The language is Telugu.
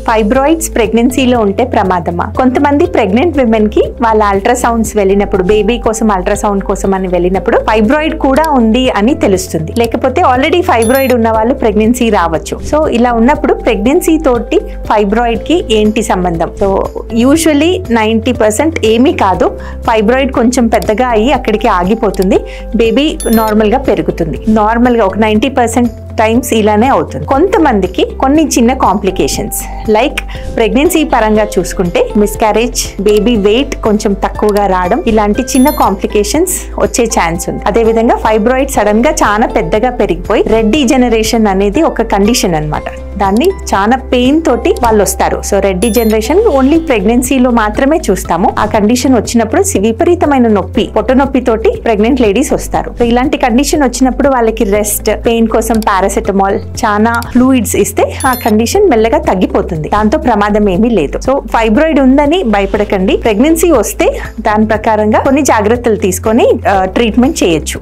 ఫైబ్రాయిడ్స్ ప్రెగ్నెన్సీలో ఉంటే ప్రమాదమా? కొంతమంది ప్రెగ్నెంట్ విమెన్ కి వాళ్ళ అల్ట్రాసౌండ్స్ వెళ్ళినప్పుడు, బేబీ కోసం అల్ట్రాసౌండ్ కోసం అని వెళ్ళినప్పుడు ఫైబ్రాయిడ్ కూడా ఉంది అని తెలుస్తుంది. లేకపోతే ఆల్రెడీ ఫైబ్రాయిడ్ ఉన్న వాళ్ళు ప్రెగ్నెన్సీ రావచ్చు. సో ఇలా ఉన్నప్పుడు ప్రెగ్నెన్సీ తోటి ఫైబ్రాయిడ్ కి ఏంటి సంబంధం? సో యూజువల్లీ 90% ఏమీ కాదు. ఫైబ్రాయిడ్ కొంచెం పెద్దగా అయ్యి అక్కడికి ఆగిపోతుంది, బేబీ నార్మల్ గా పెరుగుతుంది. నార్మల్ గా ఒక 90% టైమ్స్ ఇలానే అవుతుంది. కొంతమందికి కొన్ని చిన్న కాంప్లికేషన్స్ లైక్ ప్రెగ్నెన్సీ పరంగా చూసుకుంటే మిస్క్యారేజ్, బేబీ వెయిట్ కొంచెం తక్కువగా రావడం, ఇలాంటి చిన్న కాంప్లికేషన్స్ వచ్చే ఛాన్స్ ఉంది. అదేవిధంగా ఫైబ్రాయిడ్ సడన్ గా చాలా పెద్దగా పెరిగిపోయి రెడ్ డీజనరేషన్ అనేది ఒక కండిషన్ అన్నమాట. దాన్ని చాలా పెయిన్ తోటి వాళ్ళు వస్తారు. సో రెడ్ డీజనరేషన్ ఓన్లీ ప్రెగ్నెన్సీలో మాత్రమే చూస్తాము. ఆ కండిషన్ వచ్చినప్పుడు విపరీతమైన నొప్పి, పొట్ట నొప్పి తోటి ప్రెగ్నెంట్ లేడీస్ వస్తారు. సో ఇలాంటి కండిషన్ వచ్చినప్పుడు వాళ్ళకి రెస్ట్, పెయిన్ కోసం పారాసెటమాల్, చాలా ఫ్లూయిడ్స్ ఇస్తే ఆ కండిషన్ మెల్లగా తగ్గిపోతుంది. దాంతో ప్రమాదం ఏమీ లేదు. సో ఫైబ్రాయిడ్ ఉందని భయపడకండి. ప్రెగ్నెన్సీ వస్తే దాని ప్రకారంగా కొన్ని జాగ్రత్తలు తీసుకొని ట్రీట్మెంట్ చేయొచ్చు.